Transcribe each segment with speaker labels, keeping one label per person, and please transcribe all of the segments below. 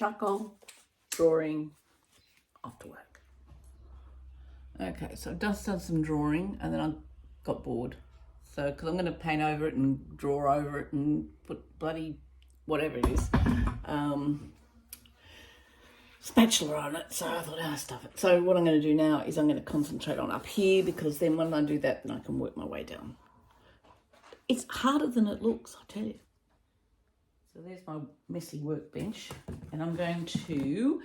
Speaker 1: charcoal, drawing, off to work. Okay, so I've just done some drawing and then I got bored. So, because I'm going to paint over it and draw over it and put bloody whatever it is, spatula on it. So I thought, stuff it. So what I'm going to do now is I'm going to concentrate on up here, because then when I do that, then I can work my way down. It's harder than it looks, I tell you. So there's my messy workbench, and I'm going to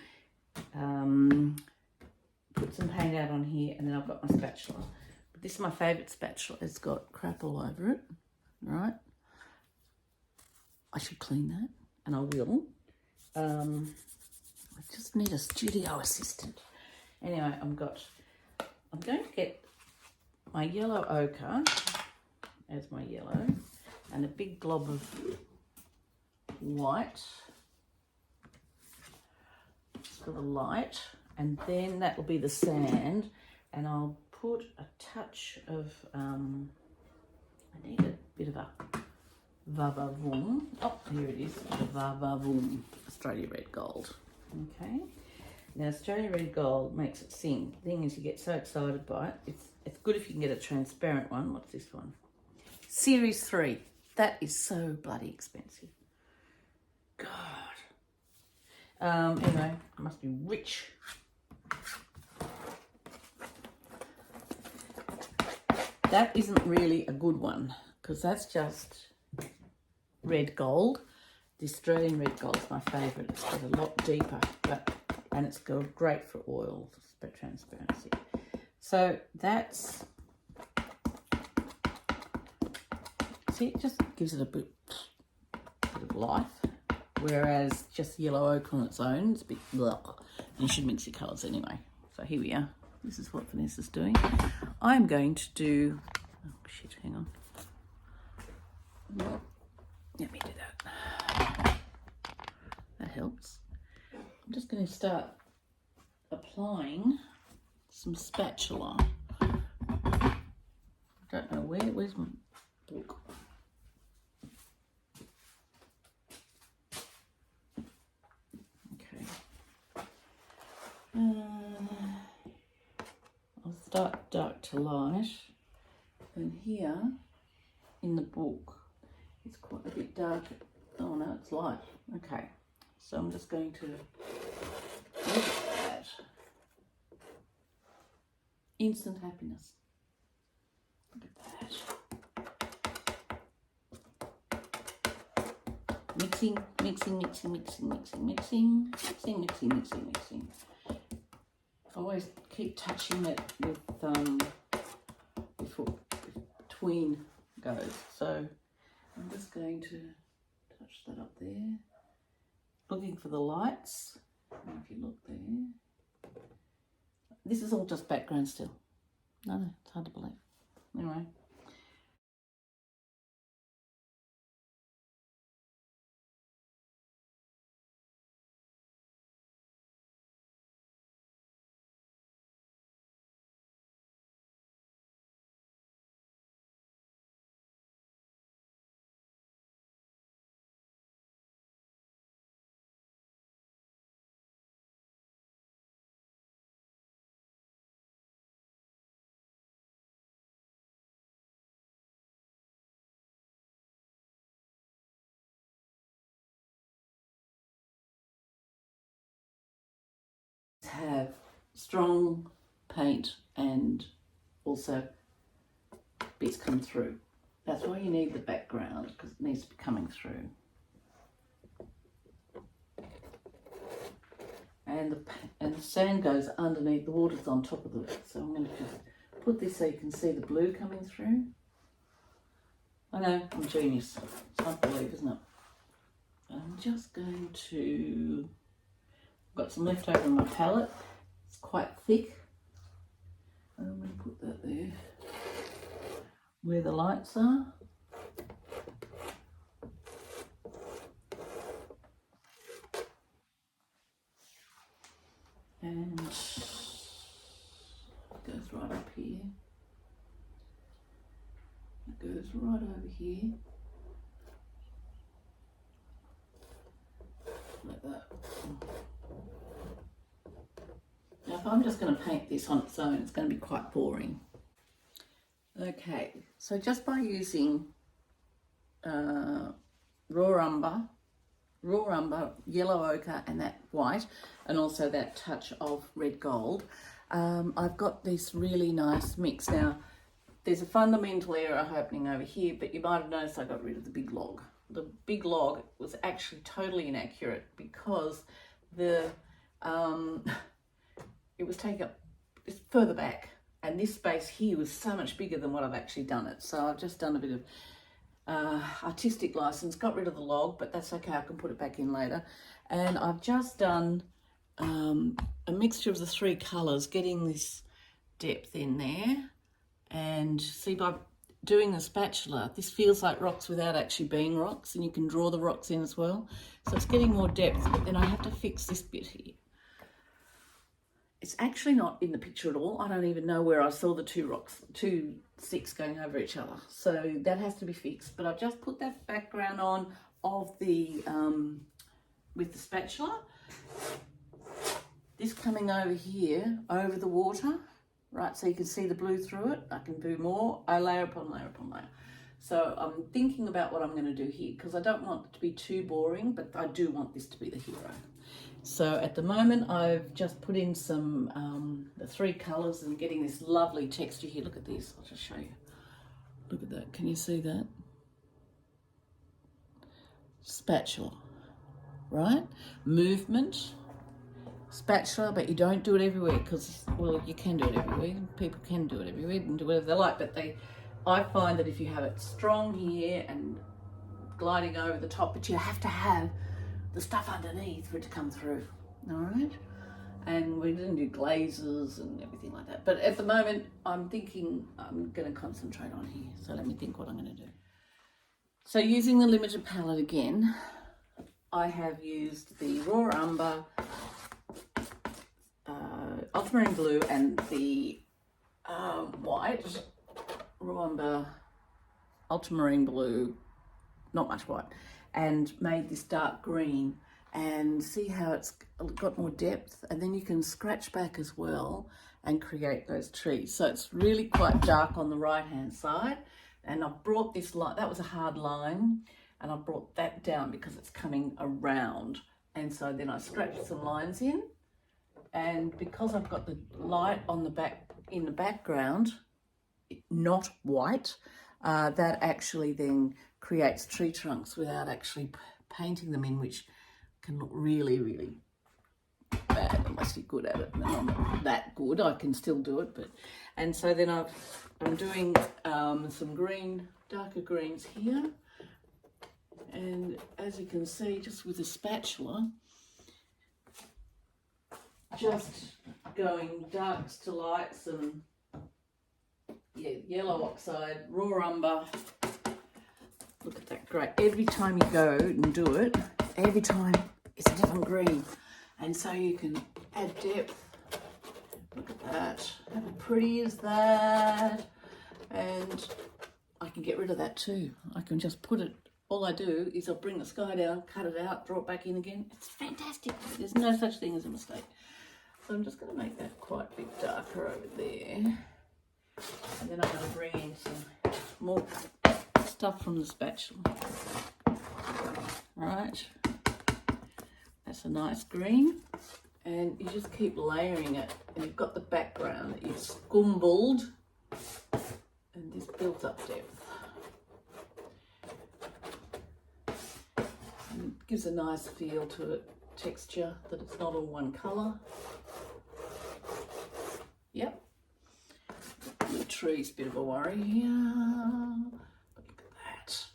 Speaker 1: put some paint out on here, and then I've got my spatula. But this is my favourite spatula. It's got crap all over it, right? I should clean that, and I will. I just need a studio assistant. Anyway, I'm going to get my yellow ochre as my yellow, and a big glob of white for the light, and then that will be the sand, and I'll put a touch of I need a bit of a vavavoom. Oh, here it is, the vavavoom, Australia Red Gold. Okay, now Australia Red Gold makes it sing. The thing is, you get so excited by it. It's good if you can get a transparent one. What's this one? Series 3. That is so bloody expensive. God. Anyway, I must be rich. That isn't really a good one, because that's just red gold. The Australian Red Gold is my favourite. It's got a lot deeper, and it's got great for oil, for transparency. So that's, see, it just gives it a bit of life. Whereas just yellow ochre on its own, it's a bit blah. You should mix your colours anyway. So here we are. This is what Vanessa's doing. I'm going to do, oh shit, hang on. Let me do that. That helps. I'm just going to start applying some spatula. I don't know where's my book? I'll start dark to light, and here in the book it's quite a bit dark. Oh no, it's light. Okay, so I'm just going to look at that. Instant happiness. Look at that. Mixing. Always keep touching it with before between goes. So I'm just going to touch that up there. Looking for the lights. And if you look there, this is all just background still. No, it's hard to believe. Anyway. Have strong paint and also bits come through. That's why you need the background, because it needs to be coming through. And the sand goes underneath, the water's on top of it. So I'm going to just put this so you can see the blue coming through. I know, I'm a genius. It's hard to believe, isn't it? I'm just going to, I've got some left over on my palette. It's quite thick. I'm going to put that there where the lights are. And it goes right up here. It goes right over here. Like that. if I'm just going to paint this on its own, it's going to be quite boring. Okay, so just by using raw umber, yellow ochre and that white, and also that touch of red gold, I've got this really nice mix. Now, there's a fundamental error happening over here, but you might have noticed I got rid of the big log. The big log was actually totally inaccurate because the it was taken up further back, and this space here was so much bigger than what I've actually done it. So I've just done a bit of artistic license, got rid of the log, but that's okay, I can put it back in later. And I've just done a mixture of the three colours, getting this depth in there. And see, by doing the spatula, this feels like rocks without actually being rocks, and you can draw the rocks in as well. So it's getting more depth, but then I have to fix this bit here. It's actually not in the picture at all. I don't even know where I saw the two sticks going over each other. So that has to be fixed. But I've just put that background on of the, with the spatula. This coming over here, over the water, right? So you can see the blue through it. I can do more. I layer upon layer upon layer. So I'm thinking about what I'm going to do here, because I don't want it to be too boring, but I do want this to be the hero. So at the moment, I've just put in some, the three colours and getting this lovely texture here. Look at this, I'll just show you. Look at that, can you see that? Spatula, right? Movement, spatula, but you don't do it everywhere because, well, you can do it everywhere. People can do it everywhere and do whatever they like, but I find that if you have it strong here and gliding over the top, but you have to have the stuff underneath for it to come through, all right? And we didn't do glazes and everything like that. But at the moment, I'm thinking I'm going to concentrate on here. So let me think what I'm going to do. So using the limited palette again, I have used the raw umber, ultramarine blue, and the white, raw umber, ultramarine blue, not much white, and made this dark green, and see how it's got more depth, and then you can scratch back as well and create those trees. So it's really quite dark on the right hand side, and I've brought this line, that was a hard line, and I brought that down because it's coming around, and so then I scratched some lines in, and because I've got the light on the back in the background, not white, that actually then creates tree trunks without actually painting them in, which can look really, really bad unless you're good at it. And I'm not that good, I can still do it, but, and so then I'm doing some green, darker greens here, and as you can see, just with a spatula, just going darks to lights, and yeah, yellow oxide, raw umber. Look at that, great. Every time you go and do it, every time it's a different green. And so you can add depth. Look at that. How pretty is that? And I can get rid of that too. I can just put it, all I do is I'll bring the sky down, cut it out, draw it back in again. It's fantastic. There's no such thing as a mistake. So I'm just going to make that quite a bit darker over there. And then I'm going to bring in some more stuff from the spatula. Right, that's a nice green, and you just keep layering it, and you've got the background that you've scumbled, and this builds up depth. And it gives a nice feel to it, texture, that it's not all one colour. Yep. The tree's a bit of a worry here. Look at that.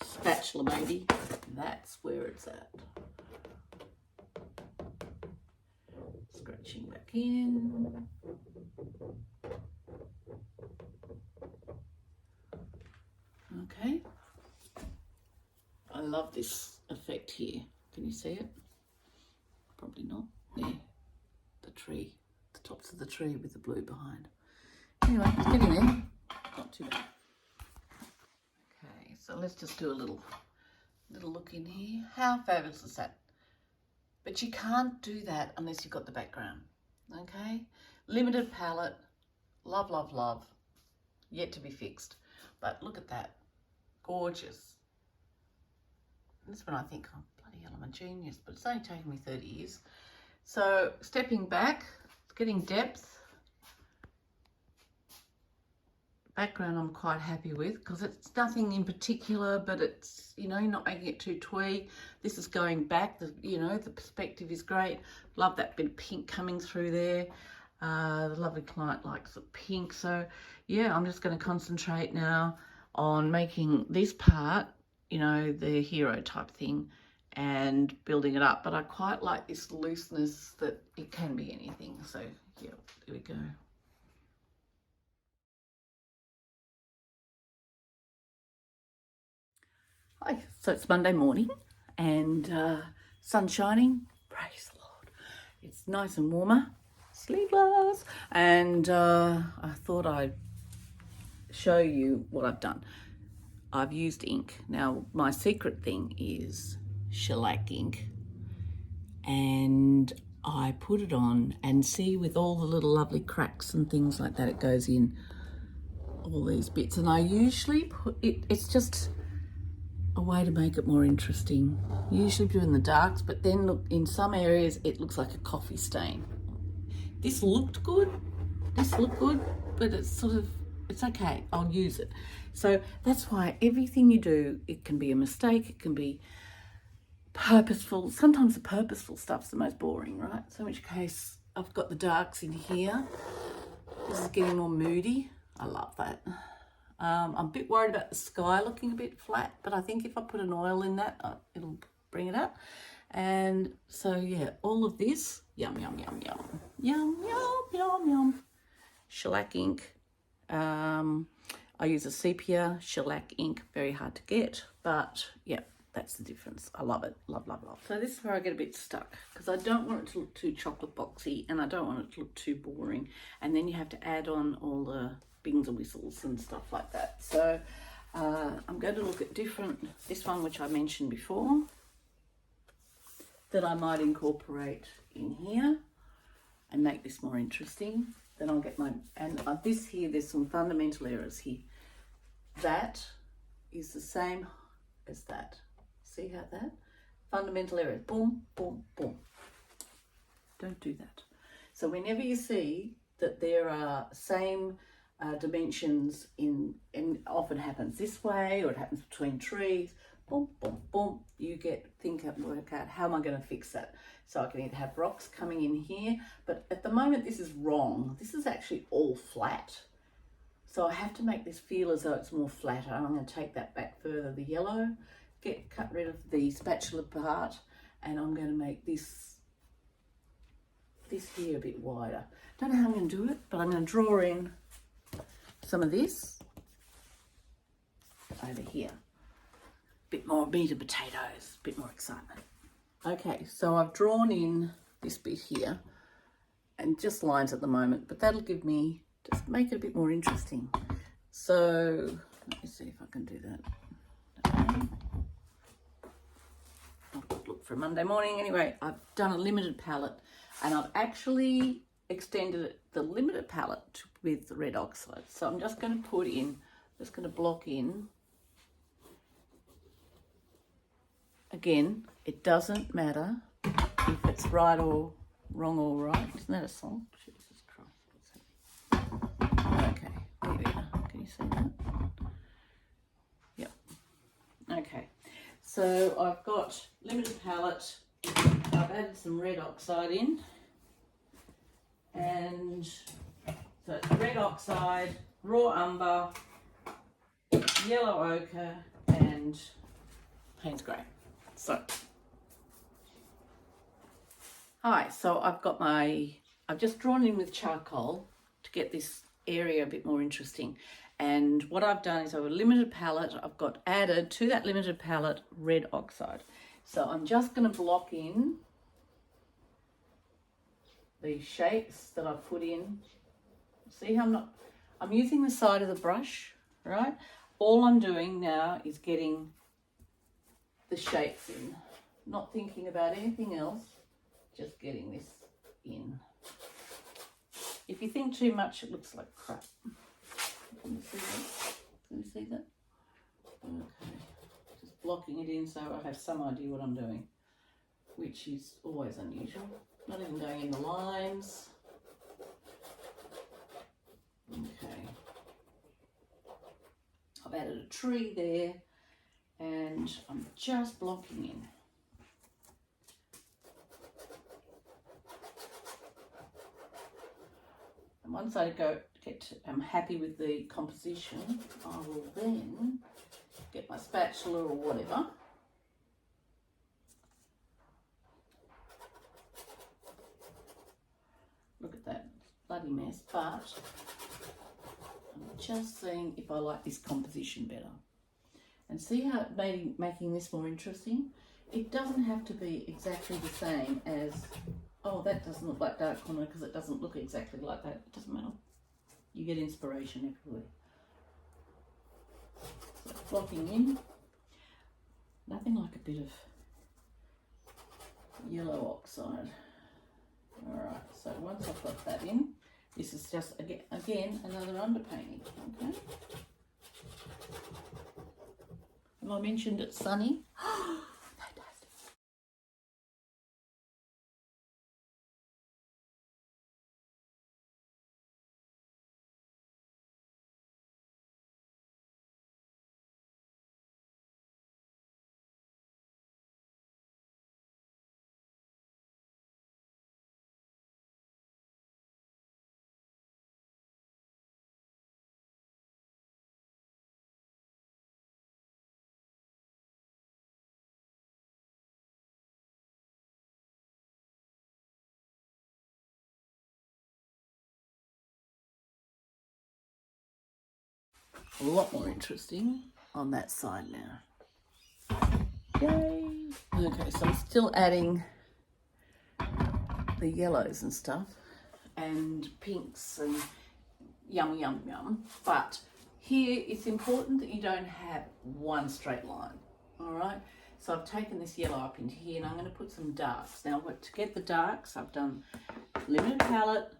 Speaker 1: Spatula, baby. That's where it's at. Scratching back in. Okay. I love this effect here. Can you see it? Probably not. There. The tree. The tops of the tree with the blue behind. Anyway, it's getting there. Not too bad. Okay, so let's just do a little look in here. How fabulous is that? But you can't do that unless you've got the background. okay? Limited palette, love, love, love, yet to be fixed. But look at that, gorgeous. This one I think, oh, bloody hell, I'm a genius, but it's only taken me 30 years. So stepping back, getting depth. Background I'm quite happy with because it's nothing in particular, but it's, you know, not making it too twee. This is going back, you know, the perspective is great. Love that bit of pink coming through there. The lovely client likes the pink. So yeah, I'm just going to concentrate now on making this part, you know, the hero type thing and building it up. But I quite like this looseness that it can be anything. So yeah, there we go. Hi, so it's Monday morning and sun shining, praise the Lord. It's nice and warmer, sleeveless, and I thought I'd show you what I've done. I've used ink. Now my secret thing is shellac ink, and I put it on and see with all the little lovely cracks and things like that, it goes in all these bits, and I usually put it, it's just a way to make it more interesting. Usually do in the darks, but then look, in some areas it looks like a coffee stain. This looked good, but it's sort of, it's okay, I'll use it. So that's why everything you do, it can be a mistake, it can be purposeful. Sometimes the purposeful stuff's the most boring, right? So in which case, I've got the darks in here. This is getting more moody. I love that. I'm a bit worried about the sky looking a bit flat, but I think if I put an oil in that, it'll bring it up. And so, yeah, all of this, yum, yum, yum, yum, yum, yum, yum, yum. Shellac ink. I use a sepia shellac ink, very hard to get, but yeah, that's the difference. I love it, love, love, love. So this is where I get a bit stuck because I don't want it to look too chocolate boxy and I don't want it to look too boring. And then you have to add on all the bings and whistles and stuff like that. So I'm going to look at different, this one which I mentioned before that I might incorporate in here and make this more interesting. Then I'll get my, and this here, there's some fundamental errors here. That is the same as that. See how that? Fundamental errors, boom, boom, boom. Don't do that. So whenever you see that there are same dimensions in, and often happens this way or it happens between trees, boom, boom, boom, you work out how am I going to fix that. So I can either have rocks coming in here, but at the moment this is wrong. This is actually all flat. So I have to make this feel as though it's more flatter. I'm going to take that back further, the yellow, cut rid of the spatula part, and I'm going to make this here a bit wider. Don't know how I'm going to do it, but I'm going to draw in some of this over here. Bit more meat and potatoes, bit more excitement. Okay, so I've drawn in this bit here and just lines at the moment, but that'll give me, just make it a bit more interesting. So let me see if I can do that. Okay. Look for Monday morning. Anyway, I've done a limited palette and I've actually extended the limited palette with red oxide. So I'm just going to put in, just going to block in. Again, it doesn't matter if it's right or wrong or right. Isn't that a song? Jesus Christ. What's that? Okay, there we go. Can you see that? Yep. Okay, so I've got limited palette. I've added some red oxide in. And so it's red oxide, raw umber, yellow ochre, and Payne's grey. So, hi, so I've just drawn in with charcoal to get this area a bit more interesting. And what I've done is I have a limited palette, I've got added to that limited palette red oxide. So I'm just going to block in the shapes that I've put in. See how I'm using the side of the brush, right? All I'm doing now is getting the shapes in, not thinking about anything else, just getting this in. If you think too much, it looks like crap. Can you see that? Can you see that? Okay. Just blocking it in so I have some idea what I'm doing, which is always unusual. Not even going in the lines. Okay. I've added a tree there and I'm just blocking in. And once I I'm happy with the composition, I will then get my spatula or whatever. Look at that, bloody mess, but I'm just seeing if I like this composition better. And see how it making this more interesting? It doesn't have to be exactly the same as, oh, that doesn't look like dark corner because it doesn't look exactly like that. It doesn't matter. You get inspiration everywhere. So blocking in. Nothing like a bit of yellow oxide. Alright, so once I've got that in, this is just, again another underpainting, okay? Have I mentioned it's sunny? Fantastic. A lot more interesting on that side now. Yay! Okay, so I'm still adding the yellows and stuff and pinks and yum yum yum, but here it's important that you don't have one straight line. All right, so I've taken this yellow up into here and I'm going to put some darks. Now to get the darks, I've done limited palette,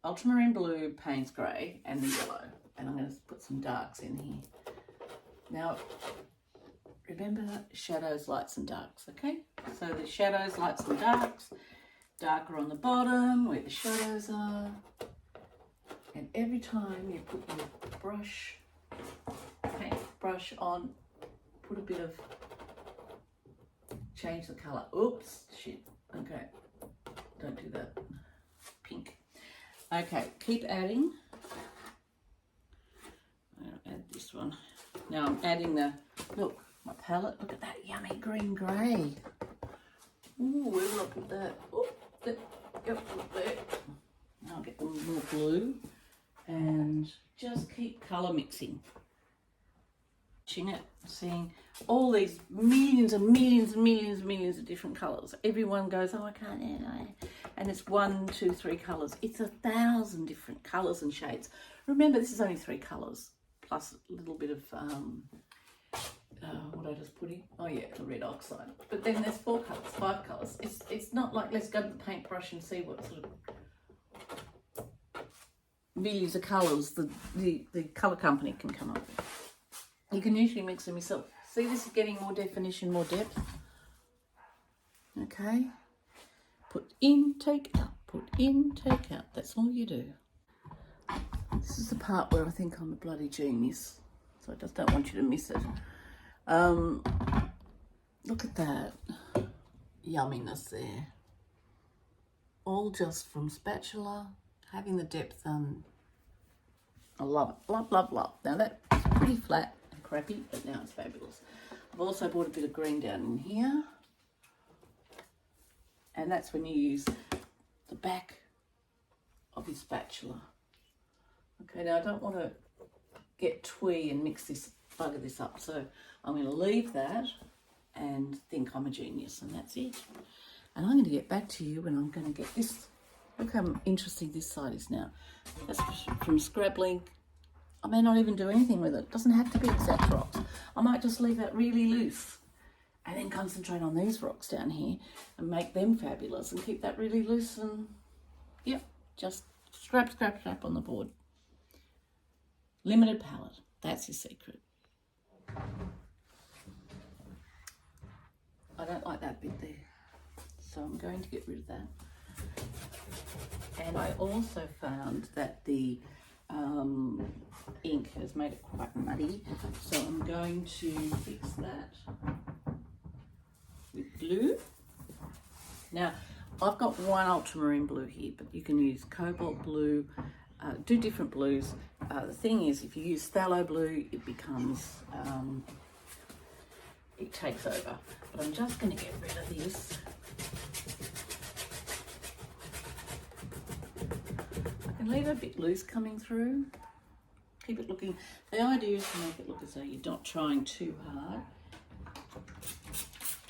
Speaker 1: ultramarine blue, Payne's grey and the yellow, and I'm going to put some darks in here. Now remember, shadows, lights and darks, okay? So the shadows, lights and darks, darker on the bottom where the shadows are. And every time you put your brush, paint brush on, put a bit of, change the colour. Oops, shit, okay, don't do that. Pink. Okay, keep adding. I'll add this one. Now I'm adding the, look, my palette, look at that yummy green grey. Ooh, where will I put that? Oh, that, yep, look there. Now I'll get the more blue and just keep colour mixing. It, seeing all these millions and millions and millions and millions of different colours. Everyone goes, oh, I can't, and it's 1, 2, 3 colours. It's 1,000 different colours and shades. Remember, this is only 3 colours plus a little bit of what I just put in. Oh yeah, the red oxide. But then there's 4 colours, 5 colours. It's not like let's go to the paintbrush and see what sort of millions of colours the colour company can come up with. You can usually mix them yourself. See, this is getting more definition, more depth. Okay. Put in, take out. Put in, take out. That's all you do. This is the part where I think I'm a bloody genius. So I just don't want you to miss it. Look at that. Yumminess there. All just from spatula. Having the depth on. I love it. Love, love, love. Now that's pretty flat. Crappy, but now it's fabulous. I've also brought a bit of green down in here, and that's when you use the back of your spatula. Okay, now I don't want to get twee and bugger this up, so I'm going to leave that and think I'm a genius, and that's it. And I'm going to get back to you when I'm going to get this. Look how interesting this side is now. That's from scrabbling. I may not even do anything with it. It doesn't have to be exact rocks. I might just leave it really loose and then concentrate on these rocks down here and make them fabulous and keep that really loose and, yep, just Scrap, scrap, scrap on the board. Limited palette. That's your secret. I don't like that bit there, so I'm going to get rid of that. And I also found that the ink has made it quite muddy, so I'm going to fix that with blue. Now, I've got one ultramarine blue here, but you can use cobalt blue, do different blues. The thing is, if you use phthalo blue, it becomes, it takes over. But I'm just going to get rid of this. I can leave it a bit loose coming through. Keep it looking, the idea is to make it look as though you're not trying too hard.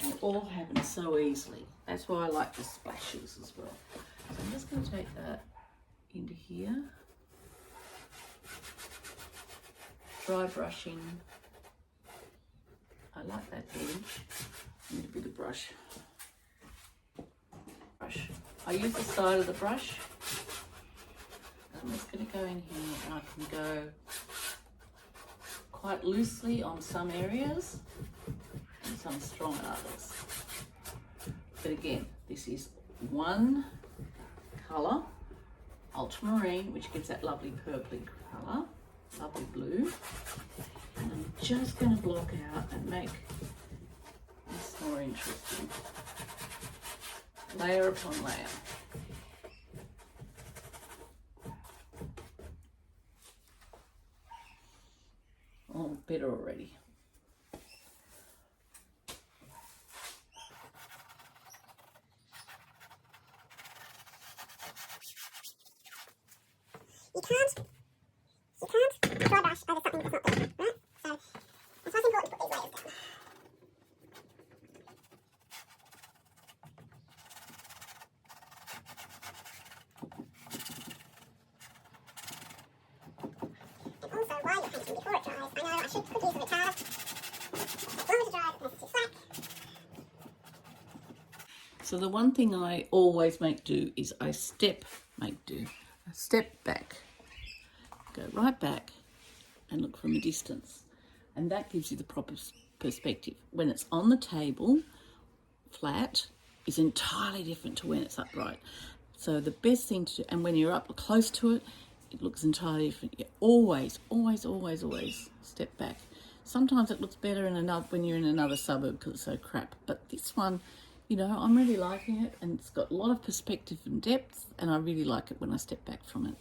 Speaker 1: And it all happens so easily. That's why I like the splashes as well. So I'm just going to take that into here. Dry brushing. I like that edge. Need a bit of brush. I use the side of the brush. I'm just going to go in here and I can go quite loosely on some areas and some strong others. But again, this is one colour, ultramarine, which gives that lovely purpley colour, lovely blue. And I'm just going to block out and make this more interesting. Layer upon layer. Oh, better already.
Speaker 2: You can't dry brush over something that's not there, right? So it's most important to put these layers down. And also, while you're painting before it dries, I know I could use a retard. As long as it dries, it makes it too slack.
Speaker 1: So the one thing I always make do is I step back, go right back and look from a distance. And that gives you the proper perspective. When it's on the table, flat, is entirely different to when it's upright. So the best thing to do, and when you're up close to it, it looks entirely different. You always step back. Sometimes it looks better when you're in another suburb because it's so crap. But this one, you know, I'm really liking it, and it's got a lot of perspective and depth, and I really like it when I step back from it.